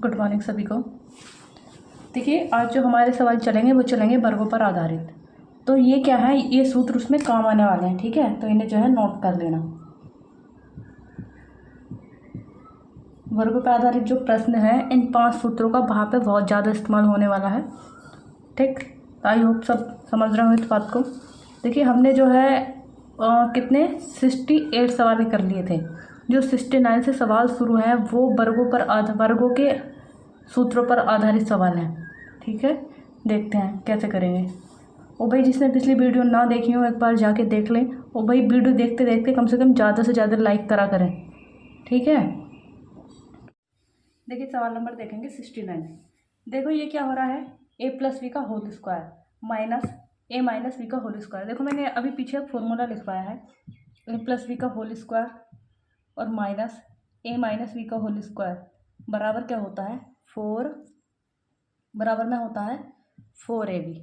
Good morning सभी को। देखिए, आज जो हमारे सवाल चलेंगे वो चलेंगे वर्गों पर आधारित। तो ये क्या है, ये सूत्र उसमें काम आने वाले हैं, ठीक है। तो इन्हें जो है नोट कर लेना। वर्गों पर आधारित जो प्रश्न है, इन 5 सूत्रों का वहाँ पे बहुत ज़्यादा इस्तेमाल होने वाला है, ठीक। आई होप सब समझ रहे हो इस बात को। देखिए, हमने जो है कितने 68 सवाल कर लिए थे। जो 69 से सवाल शुरू हैं वो वर्गों के सूत्रों पर आधारित सवाल हैं, ठीक है। देखते हैं कैसे करेंगे। ओ भाई, जिसने पिछली वीडियो ना देखी हो एक बार जाके देख लें। ओ भाई, वीडियो देखते देखते कम से कम ज़्यादा से ज़्यादा लाइक करा करें, ठीक है। देखिए, सवाल नंबर देखेंगे 69। देखो ये क्या हो रहा है, a प्लस वी का whole square minus a minus b का होल स्क्वायर। देखो मैंने अभी पीछे फॉर्मूला लिखवाया है, a प्लस वी का होल स्क्वायर और माइनस a माइनस वी का होल स्क्वायर बराबर क्या होता है 4, बराबर में होता है 4ab,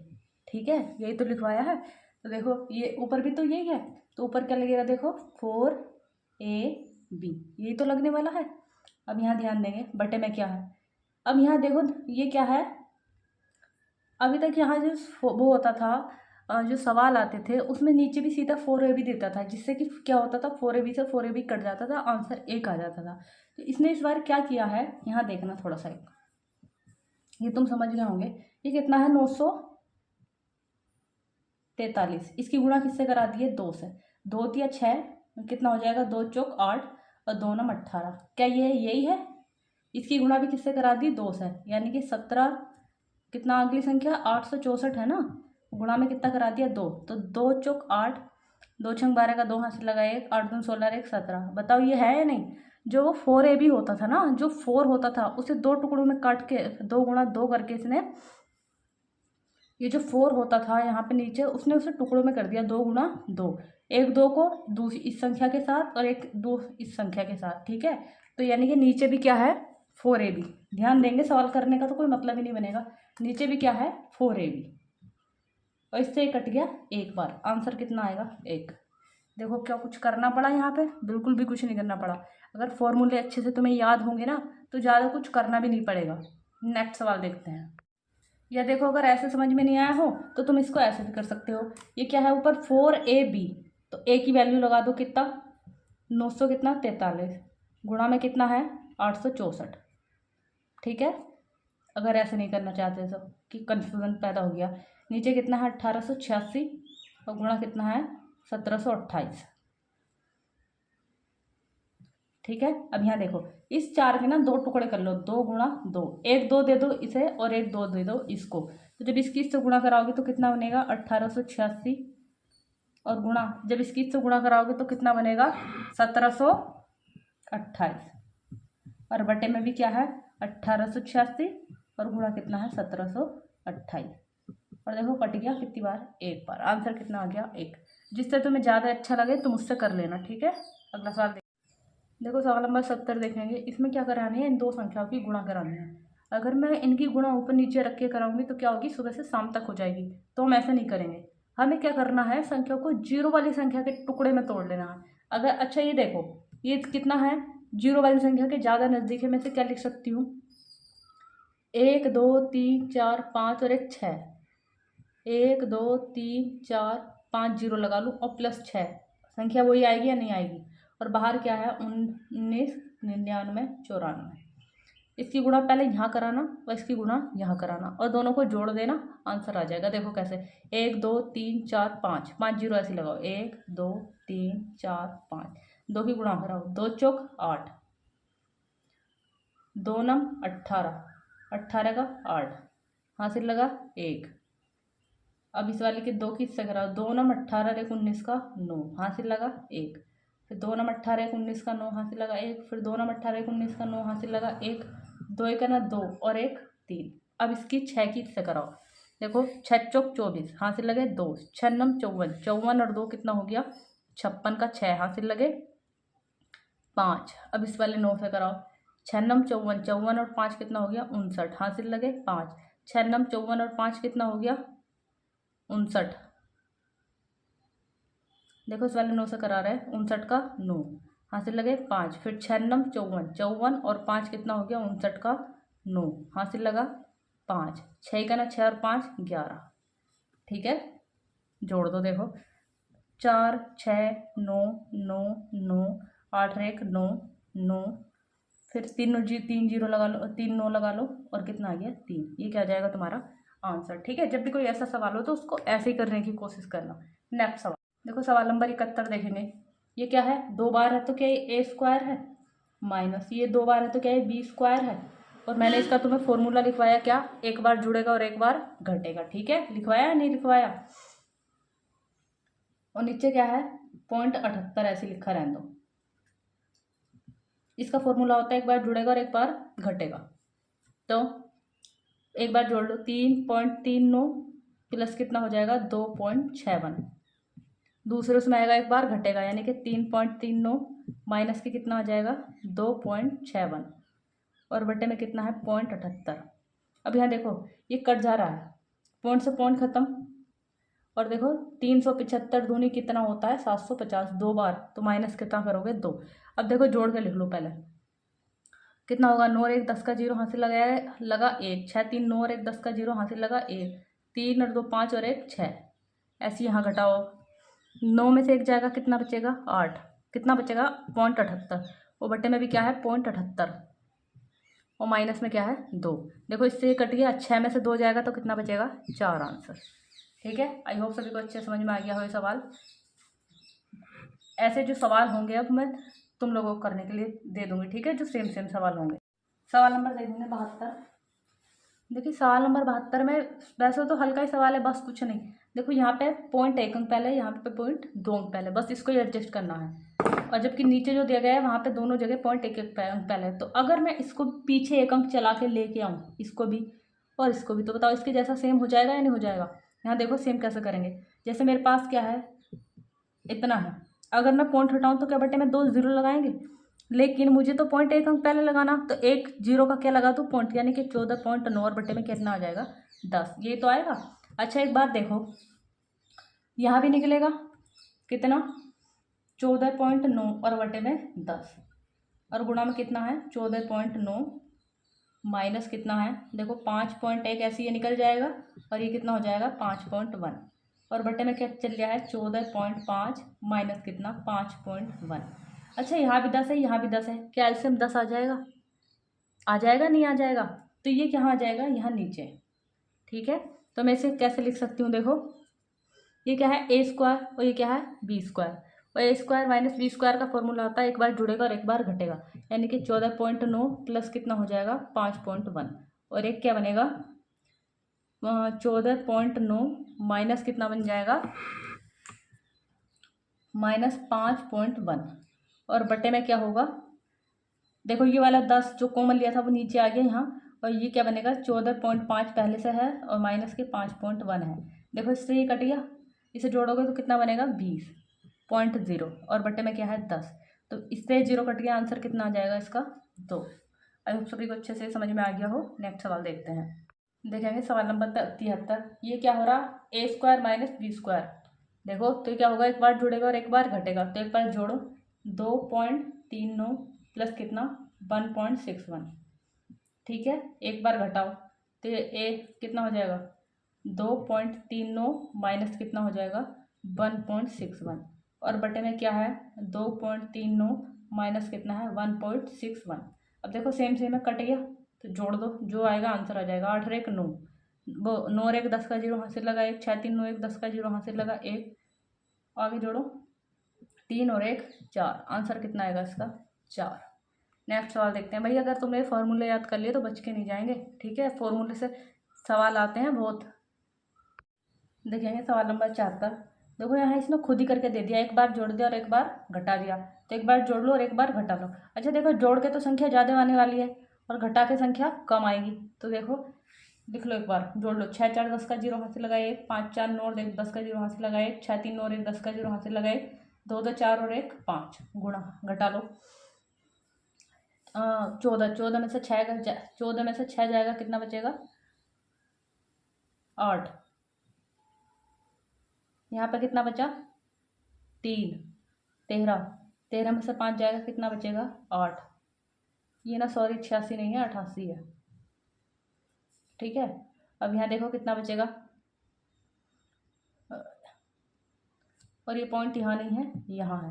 ठीक है। यही तो लिखवाया है। तो देखो ये ऊपर भी तो यही है, तो ऊपर क्या लगेगा, देखो 4ab, यही तो लगने वाला है। अब यहाँ ध्यान देंगे बटे में क्या है। अब यहाँ देखो ये क्या है, अभी तक यहाँ जो वो होता था, जो सवाल आते थे उसमें नीचे भी सीधा 4ab देता था, जिससे कि क्या होता था 4ab से 4ab कट जाता था, आंसर 1 आ जाता था। तो इसने इस बार क्या किया है, यहाँ देखना थोड़ा सा, ये तुम समझ गए होंगे। ये कितना है 943। इसकी गुणा किससे करा दिए, 2 से। 2 दिया 6, कितना हो जाएगा, 2 चौक 8 और 2 नम 18। क्या ये यही है। इसकी गुणा भी किससे करा दी, 2 से, यानी कि 17। कितना अगली संख्या 864 है ना, गुणा में कितना करा दिया 2, तो 2 चौक 8, 2 छंग 12 का 2 हाथ से लगा 1, 8 दूनी 16, 1 17। बताओ ये है या नहीं। जो वो 4ab होता था ना, जो 4 होता था उसे 2 टुकड़ों में काट के 2 गुणा 2 करके इसने, ये जो 4 होता था यहाँ पे नीचे, उसने उसे टुकड़ों में कर दिया 2 गुणा 2। एक 2 को दूसरी इस संख्या के साथ और एक 2 इस संख्या के साथ, ठीक है। तो यानी कि नीचे भी क्या है 4ab। ध्यान देंगे, सवाल करने का तो कोई मतलब ही नहीं बनेगा। नीचे भी क्या है 4ab, और इससे कट गया एक बार, आंसर कितना आएगा 1। देखो क्या कुछ करना पड़ा यहाँ पे, बिल्कुल भी कुछ नहीं करना पड़ा। अगर फॉर्मूले अच्छे से तुम्हें याद होंगे ना तो ज़्यादा कुछ करना भी नहीं पड़ेगा। नेक्स्ट सवाल देखते हैं। या देखो, अगर ऐसे समझ में नहीं आया हो तो तुम इसको ऐसे भी कर सकते हो। ये क्या है ऊपर 4ab, तो a की वैल्यू लगा दो, कितना 900 कितना 43, गुणा में कितना है 864, ठीक है। अगर ऐसे नहीं करना चाहते तो, कि कंफ्यूजन पैदा हो गया। नीचे कितना है 1886 और गुणा कितना है 1728, ठीक है। अब यहाँ देखो, इस 4 के ना 2 टुकड़े कर लो, 2 गुणा 2, एक 2 दे दो इसे और एक 2 दे दो इसको। तो जब इसकी इससे गुणा कराओगे तो कितना बनेगा 1886, और गुणा जब इसकी इससे गुणा कराओगे तो कितना बनेगा 1728, और बटे में भी क्या है 1886 और गुणा कितना है 1728। और देखो कट गया कितनी बार, एक बार। आंसर कितना आ गया 1। जिससे तुम्हें ज़्यादा अच्छा लगे तुम उससे कर लेना, ठीक है। अगला सवाल देखो, सवाल नंबर 70 देखेंगे। इसमें क्या करानी है, इन 2 संख्याओं की गुणा करानी है। अगर मैं इनकी गुणा ऊपर नीचे रख के कराऊंगी तो क्या होगी, सुबह से शाम तक हो जाएगी। तो हम ऐसा नहीं करेंगे। हमें क्या करना है, संख्या को जीरो वाली संख्या के टुकड़े में तोड़ लेना है। अगर अच्छा ये देखो, ये कितना है, जीरो वाली संख्या के ज़्यादा नज़दीक है। मैं से क्या लिख सकती हूँ, 1 2 3 4 5 और एक 6। 1 2 3 4 5 जीरो लगा लूँ और प्लस 6, संख्या वही आएगी या नहीं आएगी। और बाहर क्या है 19 99 94। इसकी गुणा पहले यहाँ कराना और इसकी गुणा यहाँ कराना और दोनों को जोड़ देना, आंसर आ जाएगा। देखो कैसे, 1 2 3 4 5, 5 जीरो ऐसे लगाओ, 1 2 3 4 5, 2 की गुणा कराओ, 2 चौक 8, 2 नम 18, 18 का 8, हासिल लगा 1। अब इस वाले के 2 की इससे कराओ, 2 नम 18 एक 19 का 9, हासिल लगा 1। फिर 2 नम 18 एक 19 का 9, हासिल लगा 1। फिर 2 नम 18 एक 19 का 9, हासिल लगा 1। 2 एक ना 2 और एक 3। अब इसकी 6 की इससे कराओ, देखो 6 चौक 24, हासिल लगे 2। 6 नम 54, 54 और 2 कितना हो गया 56 का 6, हासिल लगे 5। अब इस वाले 9 से कराओ, 6 नम 54, 54 और 5 कितना हो गया 59, हासिल लगे 5। 6 नम 54 और 5 कितना हो गया 59। देखो इस वाले 9 से करा रहे हैं, 59 का 9, हासिल लगे 5। फिर 6 नम 54, 54 और 5 कितना हो गया 59 का 9 हासिल लगा 5, 6 का ना 6 और 5 11। ठीक है, जोड़ दो। देखो 4 6 9 9 9 8 और 1 9 9, फिर 3 जीरो लगा लो, 3 9 लगा लो और कितना आ गया 3। ये क्या आ जाएगा तुम्हारा आंसर। ठीक है, जब भी कोई ऐसा सवाल हो तो उसको ऐसे ही करने की कोशिश करना। नेक्स्ट सवाल देखो, सवाल नंबर 71 देखेंगे। ये क्या है, 2 बार है तो क्या ये ए स्क्वायर है, माइनस ये 2 बार है तो क्या ये बी स्क्वायर है। और मैंने इसका तुम्हें फॉर्मूला लिखवाया क्या, एक बार जुड़ेगा और एक बार घटेगा। ठीक है, लिखवाया या नहीं लिखवाया। और नीचे क्या है 0.78 ऐसे लिखा रहने दो। इसका फॉर्मूला होता है एक बार जुड़ेगा और एक बार घटेगा। तो एक बार जोड़ लो, 3.39 प्लस कितना हो जाएगा 2.61। दूसरे उसमें आएगा एक बार घटेगा, यानी कि 3.39 माइनस के कितना हो जाएगा 2.61 और बटे में कितना है 0.78। अब यहाँ देखो ये कट जा रहा है, पॉइंट से पॉइंट खत्म। और देखो 375 दूनी कितना होता है 750, 2 बार तो माइनस कितना करोगे 2। अब देखो जोड़ के लिख लो पहले, कितना होगा 9 और 1 10 का जीरो हासिल लगा 1, 6 3 9 और 1 10 का जीरो हासिल लगा 1, 3 और 2 5 और 1 6। ऐसे यहाँ घटाओ, 9 में से 1 जाएगा कितना बचेगा 8, कितना बचेगा 0.78 और बटे में भी क्या है 0.78 और माइनस में क्या है 2। देखो इससे ये कट गया, 6 में से 2 जाएगा तो कितना बचेगा 4 आंसर। ठीक है, आई होप सभी को अच्छे समझ में आ गया हो ये सवाल। ऐसे जो सवाल होंगे अब मैं तुम लोगों को करने के लिए दे दूंगी। ठीक है, जो सेम सेम सवाल होंगे। सवाल नंबर देखेंगे 72। देखिए सवाल नंबर 72 में वैसे तो हल्का ही सवाल है, बस कुछ नहीं। देखो यहाँ पे 0.1 अंक पहले, यहाँ पे 0.2 अंक पहले, बस इसको ही एडजस्ट करना है। और जबकि नीचे जो दिया गया है वहाँ पे दोनों जगह 0.1 अंक पहले है। तो अगर मैं इसको पीछे 1 अंक चला के लेके आऊँ, इसको भी और इसको भी, तो बताओ इसके जैसा सेम हो जाएगा या नहीं हो जाएगा। यहाँ देखो सेम कैसे करेंगे, जैसे मेरे पास क्या है इतना है, अगर मैं पॉइंट हटाऊँ तो क्या बटे में 2 जीरो लगाएंगे, लेकिन मुझे तो 0.1 अंक पहले लगाना, तो 1 जीरो का क्या लगा दूँ पॉइंट, यानी कि 14.9 और बटे में कितना आ जाएगा 10। ये तो आएगा। अच्छा एक बात देखो, यहाँ भी निकलेगा कितना 14.9 और बटे में 10 और गुणा में कितना है 14.9 माइनस कितना है देखो 5.1, ऐसे ये निकल जाएगा और ये कितना हो जाएगा 5.1 और बटे में क्या चल गया है 14.5 माइनस कितना 5.1। अच्छा यहाँ भी 10 है, यहाँ भी 10 है, क्या एलसीएम 10 आ जाएगा, आ जाएगा नहीं आ जाएगा। तो ये कहाँ आ जाएगा यहाँ नीचे। ठीक है, तो मैं इसे कैसे लिख सकती हूँ, देखो ये क्या है ए स्क्वायर और ये क्या है बी स्क्वायर, और ए स्क्वायर माइनस बी स्क्वायर का फॉर्मूला होता है एक बार जुड़ेगा और एक बार घटेगा, यानी कि 14.9 प्लस कितना हो जाएगा 5.1 और एक क्या बनेगा 14.9 माइनस कितना बन जाएगा -5.1 और बटे में क्या होगा, देखो ये वाला 10 जो कॉमन लिया था वो नीचे आ गया यहाँ, और ये क्या बनेगा 14.5 पहले से है और माइनस के 5.1 है। देखो इससे ये कट गया, इसे जोड़ोगे तो कितना बनेगा 20.0 और बटे में क्या है 10, तो इससे 0 कट गया, आंसर कितना आ जाएगा इसका 2। आई होप सभी को अच्छे से समझ में आ गया हो। नेक्स्ट सवाल देखते हैं। देखेंगे सवाल नंबर 73। ये क्या हो रहा ए स्क्वायर माइनस बी स्क्वायर, देखो तो क्या होगा एक बार जुड़ेगा और एक बार घटेगा, तो एक बार जोड़ो 2.39 प्लस कितना 1.61। ठीक है, एक बार घटाओ तो ये कितना हो जाएगा 2.39 माइनस कितना हो जाएगा 1.61 और बटे में क्या है 2.39 माइनस कितना है 1.61। अब देखो सेम सेम है, कट गया तो जोड़ दो, जो आएगा आंसर आ जाएगा। 8 और 1 9, वो 9 और 1 10 का जीरो हासिल लगा 1, 6 3 9 1 10 का जीरो हासिल लगा 1, आगे जोड़ो 3 और 1 4, आंसर कितना आएगा इसका 4। नेक्स्ट सवाल देखते हैं। भाई अगर तुमने फॉर्मूले याद कर लिए तो बच के नहीं जाएंगे। ठीक है, फॉर्मूले से सवाल आते हैं बहुत। देखेंगे सवाल नंबर 74। देखो यहाँ इसने खुद ही करके दे दिया, एक बार जोड़ दिया और एक बार घटा दिया, तो एक बार जोड़ लो और एक बार घटा लो। अच्छा देखो जोड़ के तो संख्या ज़्यादा आने वाली है और घटा के संख्या कम आएगी, तो देखो लिख लो एक बार जोड़ लो। 6 4 10 का जीरो हासिल लगा 1, 5 4 9 और 1 10 का जीरो हासिल लगा 1, 6 3 9 और 1 10 का जीरो हासिल लगा 1, 2 2 4 और 1 5, गुणा घटा लो 14, 14 में से 6 14 में से 6 जाएगा कितना बचेगा 8, यहाँ पे कितना बचा 3, 13, 13 में से 5 जाएगा कितना बचेगा 8, ये ना सॉरी 86 नहीं है 88 है। ठीक है। अब यहाँ देखो कितना बचेगा, और ये पॉइंट यहाँ नहीं है, यहाँ है।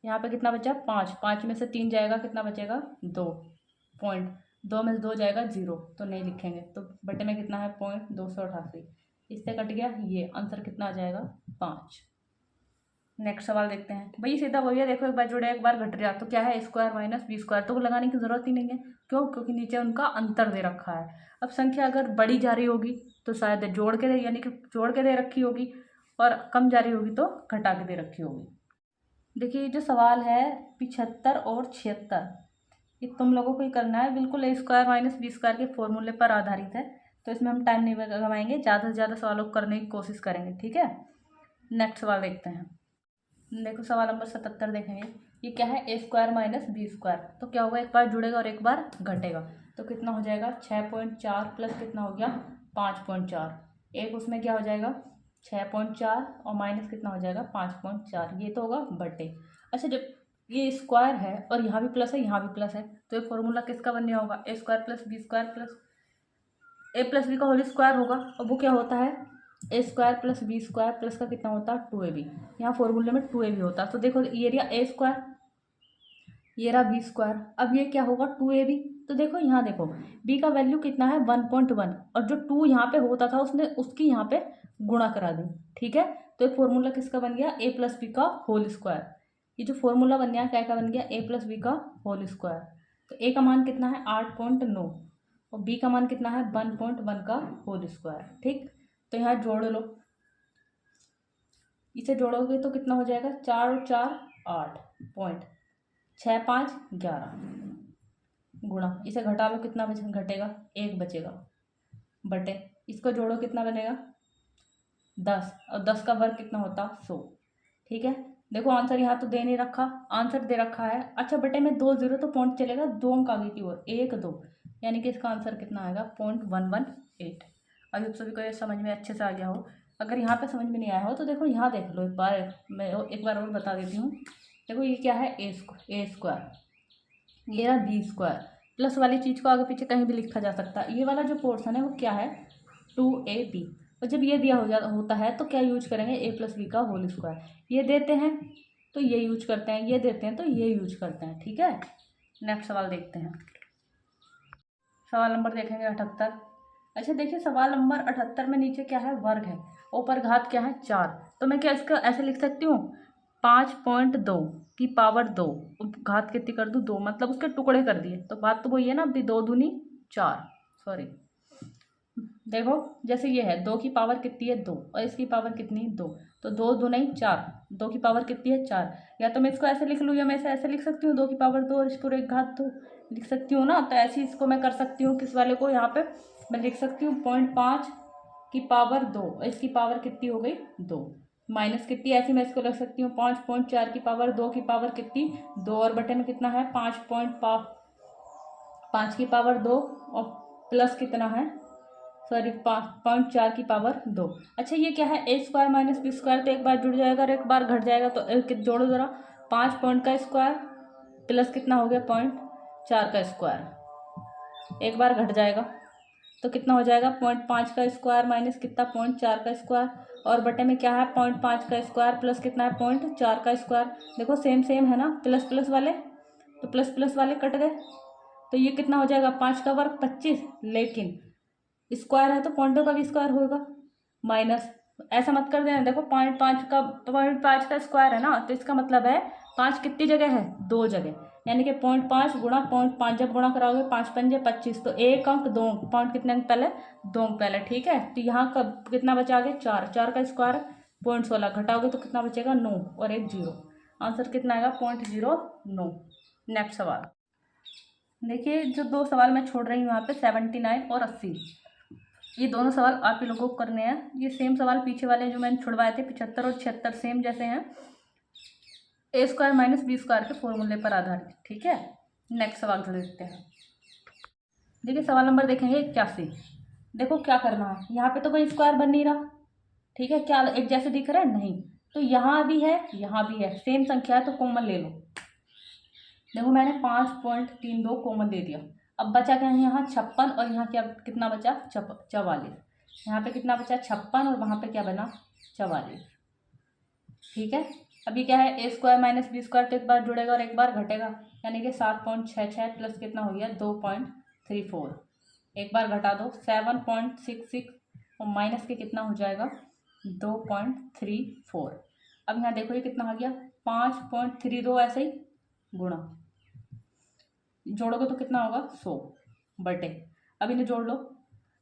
यहाँ पे कितना बचा, 5, 5 में से 3 जाएगा, कितना बचेगा 2 पॉइंट, 2 में से 2 जाएगा 0, तो नहीं लिखेंगे। तो बटे में कितना है, 288, इससे कट गया, ये आंसर कितना आ जाएगा 5। नेक्स्ट सवाल देखते हैं। भाई सीधा वही है, देखो एक बार जुड़े एक बार घट रहा, तो क्या है स्क्वायर माइनस बी स्क्वायर, तो लगाने की जरूरत ही नहीं है। क्यों, क्योंकि नीचे उनका अंतर दे रखा है। अब संख्या अगर बड़ी जा रही होगी तो शायद जोड़ के दे, यानी कि जोड़ के दे रखी होगी, और कम जा रही होगी तो घटा के दे रखी होगी। देखिए जो सवाल है 75 और 76, ये तुम लोगों को ही करना है, बिल्कुल ए स्क्वायर माइनस बी स्क्वायर के फॉर्मूले पर आधारित है, तो इसमें हम टाइम नहीं गवाएंगे, ज़्यादा से ज़्यादा सवालों को करने की कोशिश करेंगे, ठीक है। नेक्स्ट सवाल देखते हैं। देखो सवाल नंबर 77 देखेंगे। ये क्या है, A square minus B square, तो क्या होगा, एक बार जुड़ेगा और एक बार घटेगा, तो कितना हो जाएगा 6.4 प्लस कितना हो गया 5.4, एक उसमें क्या हो जाएगा 6.4 और माइनस कितना हो जाएगा 5.4, ये तो होगा बटे। अच्छा जब ये स्क्वायर है और यहाँ भी प्लस है यहाँ भी प्लस है, तो ये फॉर्मूला किसका बनने होगा, A square plus B square plus A plus B का होल स्क्वायर होगा। और वो क्या होता है, A square plus B square plus का कितना होता है 2ab, यहाँ फॉर्मूले में 2ab होता है। तो देखो ये रहा ए स्क्वायर, ये रहा बी स्क्वायर, अब ये क्या होगा 2ab। तो देखो यहाँ देखो b का वैल्यू कितना है 1.1, और जो 2 यहाँ पे होता था उसने उसकी यहाँ पे गुणा करा दी, ठीक है। तो ये फॉर्मूला किसका बन गया, ए प्लस बी का होल स्क्वायर। ये जो फॉर्मूला बन गया क्या का बन गया, ए प्लस बी का होल स्क्वायर। तो ए का मान कितना है 8.9 और बी का मान कितना है 1.1 का होल स्क्वायर, ठीक। तो यहाँ जोड़ लो, इसे जोड़ोगे तो कितना हो जाएगा 4 और 4 8 पॉइंट 6 5 11 गुणा, इसे घटा लो कितना घटेगा 1 बचेगा, बटे इसको जोड़ो कितना बनेगा 10, और 10 का वर्ग कितना होता 100, ठीक है। देखो आंसर यहाँ तो दे नहीं रखा, आंसर दे रखा है, अच्छा बटे में 2 0 तो पॉइंट चलेगा 2 अंक आगे की ओर 1 2, यानी कि इसका आंसर कितना आएगा 0.118। अभी आप सभी को ये समझ में अच्छे से आ गया हो। अगर यहाँ पे समझ में नहीं आया हो तो देखो यहाँ देख लो एक बार, मैं एक बार और बता देती हूँ। देखो ये क्या है ए स्क्वायर, ये रहा बी स्क्वायर, प्लस वाली चीज़ को आगे पीछे कहीं भी लिखा जा सकता है। ये वाला जो पोर्शन है वो क्या है 2ab, और जब ये दिया होता है तो क्या यूज करेंगे ए प्लस बी का होल स्क्वायर, ये देते हैं तो ये यूज करते हैं, ये देते हैं तो ये यूज करते हैं, ठीक है। नेक्स्ट सवाल देखते हैं। सवाल नंबर देखेंगे 78। अच्छा देखिए सवाल नंबर 78 में नीचे क्या है वर्ग है, ऊपर घात क्या है 4, तो मैं क्या इसका ऐसे लिख सकती हूँ 5.2 की पावर 2, घात कितनी कर दूँ 2, मतलब उसके टुकड़े कर दिए, तो बात तो वही है ना, अभी 2 दूनी 4, सॉरी देखो जैसे ये है 2 की पावर कितनी है 2 और इसकी पावर कितनी 2, तो 2 2 नहीं 4, 2 की पावर कितनी है 4, या तो मैं इसको ऐसे लिख लूँ या मैं ऐसे लिख सकती हूँ 2 की पावर 2 और इसको एक घात 2 लिख सकती हूँ ना। तो ऐसे इसको मैं कर सकती हूँ, किस वाले को यहाँ पे मैं लिख सकती हूँ 0.5 की पावर 2 और इसकी पावर कितनी हो गई 2, माइनस कितनी, ऐसी मैं इसको लिख सकती हूँ 5.4 की पावर 2 की पावर कितनी 2, और बटे में कितना है 5 की पावर 2 और प्लस कितना है सॉरी 5.4 की पावर 2। अच्छा ये क्या है A square minus B square, तो एक बार जुड़ जाएगा और एक बार घट जाएगा, तो जोड़ो जरा 5 पॉइंट का स्क्वायर प्लस कितना हो गया 0.4 का स्क्वायर, एक बार घट जाएगा तो कितना हो जाएगा 0.5 का स्क्वायर माइनस कितना 0.4 का स्क्वायर, और बटे में क्या है 0.5 का स्क्वायर प्लस कितना है 0.4 का स्क्वायर। देखो सेम सेम है ना, प्लस प्लस वाले, तो प्लस प्लस वाले कट गए, तो ये कितना हो जाएगा 5 का वर्ग 25, लेकिन स्क्वायर है तो पॉइंटों का भी स्क्वायर होगा, माइनस ऐसा मत कर देना। देखो 0.5 का स्क्वायर है ना, तो इसका मतलब है 5 कितनी जगह है 2 जगह, यानी कि 0.5 गुणा 0.5, जब गुणा कराओगे 5 पंजे 25, तो 1 अंक 2 अंक, पॉइंट कितने अंक पहले 2 अंक पहले, ठीक है। तो यहाँ का कितना बचा आगे 4, 4 का स्क्वायर 0.16, घटाओगे तो कितना बचेगा 9 और 1 0, आंसर कितना आएगा 0.09। नेक्स्ट सवाल देखिए, जो 2 सवाल मैं छोड़ रही हूँ यहाँ पे 79 और 80, ये दोनों सवाल आप ही लोगों को करने हैं। ये सेम सवाल पीछे वाले जो मैंने छुड़वाए थे 75 और 76 सेम जैसे हैं, ए स्क्वायर माइनस बी स्क्वायर के फॉर्मूले पर आधारित, ठीक है। नेक्स्ट सवाल से देखते हैं। देखिए सवाल नंबर देखेंगे 81। देखो क्या करना है, यहाँ पे तो कोई स्क्वायर बन नहीं रहा, ठीक है, क्या एक जैसे दिख रहा है नहीं, तो यहाँ भी है यहाँ भी है, सेम संख्या है तो कॉमन ले लो। देखो मैंने 5.32 कॉमन दे दिया, अब बचा क्या है यहाँ 56 और यहाँ क्या कितना बचा 44। यहाँ पे कितना बचा 56 और वहाँ पे क्या बना 44। ठीक है। अभी क्या है A square minus B square तो एक बार जुड़ेगा और एक बार घटेगा, यानी कि 7.66 प्लस कितना हो गया 2.34। एक बार घटा दो 7.66 और माइनस के कितना हो जाएगा 2.34। अब यहाँ देखो ये कितना आ गया 5.32, ऐसे ही गुणा जोड़ोगे तो कितना होगा 100 बटे। अब इन्हें जोड़ लो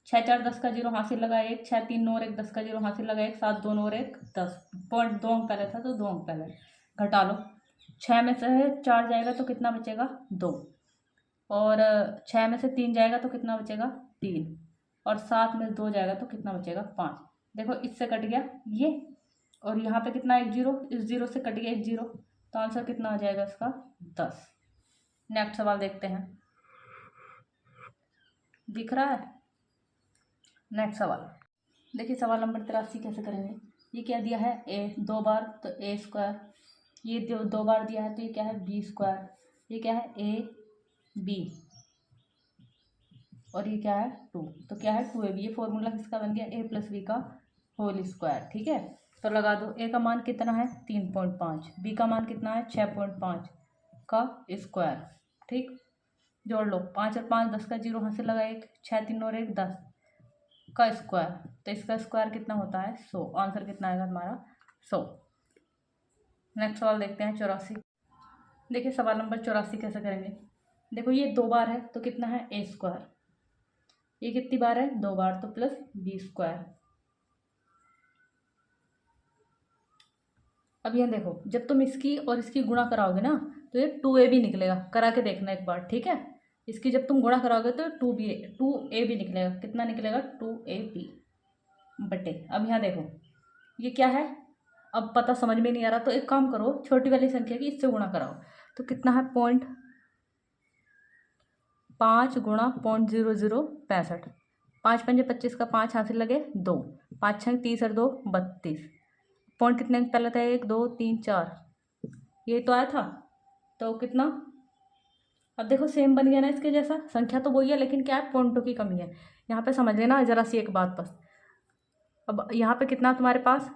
6×4 = 10 का 0 हासिल लगा 1, 6×3 = 9 और 1 10 का 0 हासिल लगा 1, 7×2 = 9 और 1 10। पॉइंट 2 अंक पहले था तो 2 अंक पहले घटा लो। 6 में से 4 जाएगा तो कितना बचेगा 2, और 6 में से 3 जाएगा तो कितना बचेगा 3, और 7 में से 2 जाएगा तो कितना बचेगा 5। देखो इससे कट गया ये, और यहाँ पे कितना 1 0, इस 0 से कट गया 1 0, तो आंसर कितना आ जाएगा इसका 10। नेक्स्ट सवाल देखते हैं, दिख रहा है। नेक्स्ट सवाल देखिए, सवाल नंबर 83 कैसे करेंगे। ये क्या दिया है ए 2 बार तो ए स्क्वायर, ये जो 2 बार दिया है तो ये क्या है बी स्क्वायर, ये क्या है ए बी, और ये क्या है 2, तो क्या है 2ab। ये फॉर्मूला किसका बन गया a + b का होल स्क्वायर। ठीक है, तो लगा दो a का मान कितना है 3.5, b का मान कितना है 6.5 का स्क्वायर। ठीक, जोड़ लो 5 और 5 10 का 0 हासिल लगा 1, 6 3 और 1 10 का स्क्वायर, तो इसका स्क्वायर कितना होता है 100। आंसर कितना आएगा हमारा 100। नेक्स्ट सवाल देखते हैं 84। देखिए सवाल नंबर 84 कैसे करेंगे। देखो ये 2 बार है तो कितना है a स्क्वायर, ये कितनी बार है 2 बार तो प्लस बी स्क्वायर। अब यह देखो जब तुम इसकी और इसकी गुणा कराओगे ना तो ये 2ab निकलेगा, करा के देखना एक बार। ठीक है, इसकी जब तुम गुणा कराओगे तो 2ab निकलेगा। कितना निकलेगा 2ab बटे। अब यहाँ देखो ये क्या है, अब पता समझ में नहीं आ रहा तो एक काम करो, छोटी वाली संख्या की इससे गुणा कराओ तो कितना है 0.5 गुणा 0.0065। 5 × 5 = 25 का 5 हासिल लगे 2, 5 × 6 = 30 और 2 = 32। पॉइंट कितने अंक पहले था 1 2 3 4, ये तो आया था तो कितना। अब देखो सेम बन गया ना इसके जैसा, संख्या तो वही है लेकिन क्या है पॉइंटों की कमी है। यहाँ पे समझ लेना जरा सी एक बात बस। अब यहाँ पे कितना तुम्हारे पास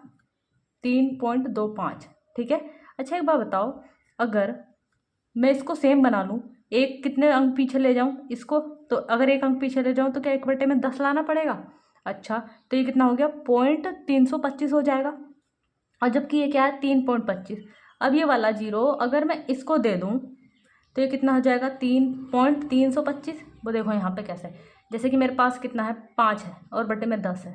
3.25। ठीक है, अच्छा एक बात बताओ, अगर मैं इसको सेम बना लूँ, एक कितने अंक पीछे ले जाऊँ इसको, तो अगर 1 अंक पीछे ले जाऊँ तो क्या 1/10 लाना पड़ेगा। अच्छा तो ये कितना हो गया 0.325 हो जाएगा, और जबकि ये क्या है 3.25। अब ये वाला 0 अगर मैं इसको दे दूँ तो ये कितना हो जाएगा 3.325। वो देखो यहाँ पे कैसे, जैसे कि मेरे पास कितना है 5 है और बटे में 10 है,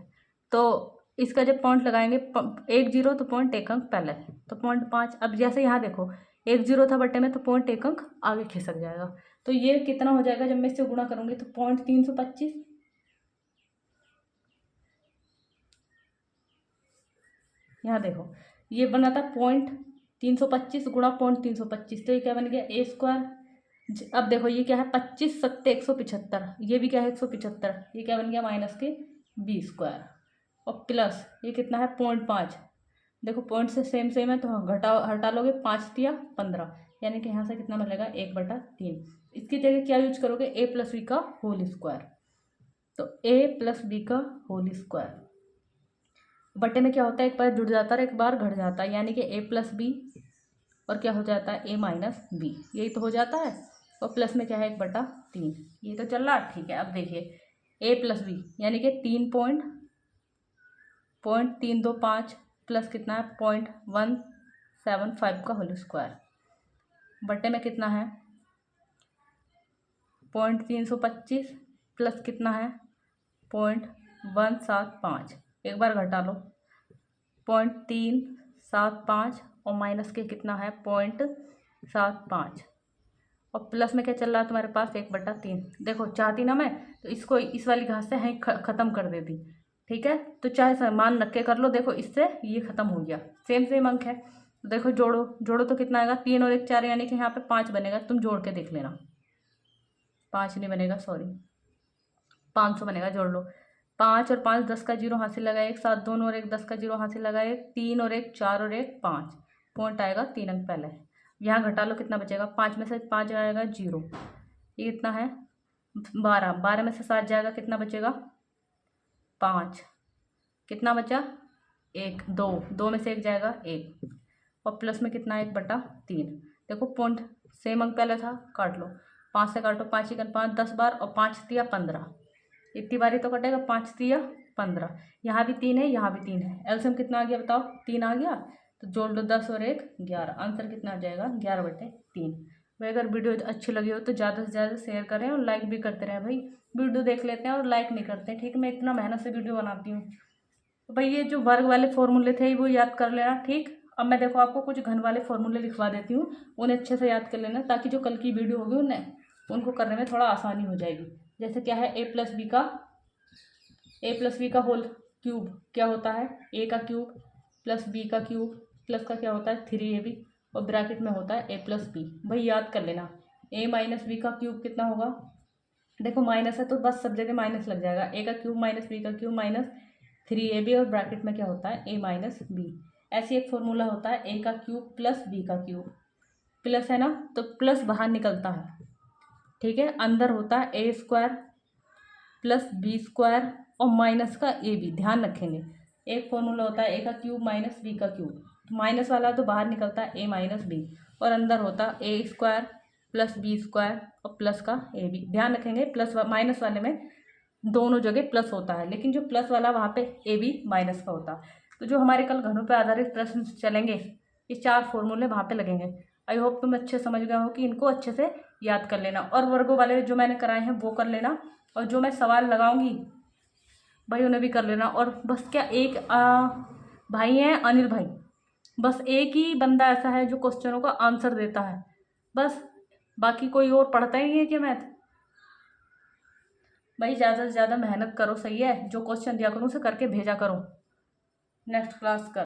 तो इसका जब पॉइंट लगाएंगे 1 0 तो पॉइंट 1 अंक पहले तो 0.5। अब जैसे यहाँ देखो 1 0 था बटे में तो 0.1 अंक आगे खिसक जाएगा, तो ये कितना हो जाएगा जब मैं इससे गुणा करूँगी तो 0.325। यहाँ देखो ये बना था 0.325 गुणा 0.325, तो ये क्या बन गया a स्क्वायर। अब देखो ये क्या है 25 × 7 = 175, ये भी क्या है 175, ये क्या बन गया माइनस के b स्क्वायर, और प्लस ये कितना है 0.5। देखो पॉइंट से सेम है तो हटा लोगे 5 × 15, यानी कि यहाँ से कितना मिलेगा 1/3। इसकी जगह क्या यूज करोगे a + b का होल स्क्वायर, तो a + b का होल स्क्वायर बटे में क्या होता है एक बार जुड़ जाता है एक बार घट जाता है, यानी कि a + b और क्या हो जाता है a - b, यही तो हो जाता है, और प्लस में क्या है 1/3, ये तो चल रहा है। ठीक है, अब देखिए a + b यानी कि 3.325 प्लस कितना है 0.175 का होल स्क्वायर बटे में कितना है 0.325 प्लस कितना है 0.175। एक बार घटा लो 0.375 और माइनस के कितना है 0.75, और प्लस में क्या चल रहा है तुम्हारे पास 1/3। देखो चाहती ना मैं तो इसको इस वाली घास से है ख़त्म कर देती। ठीक है, तो चाहे समान रख के कर लो, देखो इससे ये ख़त्म हो गया, सेम अंक है। देखो जोड़ो तो कितना आएगा 3 और 1 4, यानी कि यहाँ पे 5 बनेगा, तुम जोड़ के देख लेना। 5 नहीं बनेगा, सॉरी 500 बनेगा, जोड़ लो। 5 और 5 10 का 0 हासिल लगा 1, 7 2 और 1 10 का 0 हासिल लगा 1, 3 और 1 4 और 1 5, पॉइंट आएगा 3 अंक पहले। यहाँ घटा लो कितना बचेगा, 5 में से 5 आएगा 0, ये कितना है 12, 12 में से 7 जाएगा, कितना बचेगा? 5। कितना बचा? 1, 2, 2 में से 1 जाएगा 1, और प्लस में कितना? 1/3। देखो पॉइंट सेम अंक पहले था, काट लो। 5 से काटो, 5 ही 5, 10 बार, और 5 तिया 15, इतनी बारी तो कटेगा। 5 तिया 15, यहाँ भी 3 है, यहाँ भी 3 है। एलसीएम कितना आ गया बताओ? 3 आ गया, तो जोड़ लो 10 और 1 11। आंसर कितना आ जाएगा? 11/3। भाई अगर वीडियो अच्छी लगी हो तो ज़्यादा से ज़्यादा शेयर करें और लाइक भी करते रहें। भाई वीडियो देख लेते हैं और लाइक नहीं करते हैं, ठीक है? मैं इतना मेहनत से वीडियो बनाती हूँ। तो भाई ये जो वर्ग वाले फॉर्मूले थे वो याद कर लेना, ठीक? अब मैं देखो आपको कुछ घन वाले फॉर्मूले लिखवा देती हूँ, उन्हें अच्छे से याद कर लेना, ताकि जो कल की वीडियो होगी उनको करने में थोड़ा आसानी हो जाएगी। जैसे क्या है? a प्लस बी का होल क्यूब क्या होता है? a का क्यूब प्लस b का क्यूब प्लस का क्या होता है? 3ab, और ब्रैकेट में होता है a प्लस बी। भाई याद कर लेना, a माइनस बी का क्यूब कितना होगा? देखो माइनस है तो बस सब जगह माइनस लग जाएगा। a का क्यूब माइनस b का क्यूब माइनस 3ab, और ब्रैकेट में क्या होता है? a minus b. ऐसी एक फॉर्मूला होता है a का क्यूब प्लस b का क्यूब, प्लस है ना, तो प्लस बाहर निकलता है, ठीक है? अंदर होता है a square plus B square और माइनस का ए बी। ध्यान रखेंगे, एक फॉर्मूला होता है a का क्यूब माइनस b का क्यूब, माइनस वाला तो बाहर निकलता है a माइनस बी, और अंदर होता है a square plus B square और प्लस का ए बी। ध्यान रखेंगे, प्लस माइनस वाले में दोनों जगह प्लस होता है, लेकिन जो प्लस वाला वहाँ पे ए बी माइनस का होता है। तो जो हमारे कल घनों पे आधारित प्रश्न चलेंगे, ये 4 फॉर्मूले वहाँ पे लगेंगे। आई होप तुम अच्छे समझ गए हो कि इनको अच्छे से याद कर लेना, और वर्गों वाले जो मैंने कराए हैं वो कर लेना, और जो मैं सवाल लगाऊंगी भाई उन्हें भी कर लेना। और बस क्या एक भाई हैं अनिल भाई, बस एक ही बंदा ऐसा है जो क्वेश्चनों का आंसर देता है, बस बाकी कोई और पढ़ता ही नहीं है कि मैथ। भाई ज़्यादा से ज़्यादा मेहनत करो, सही है? जो क्वेश्चन दिया करूँ उसे करके भेजा करो। नेक्स्ट क्लास कर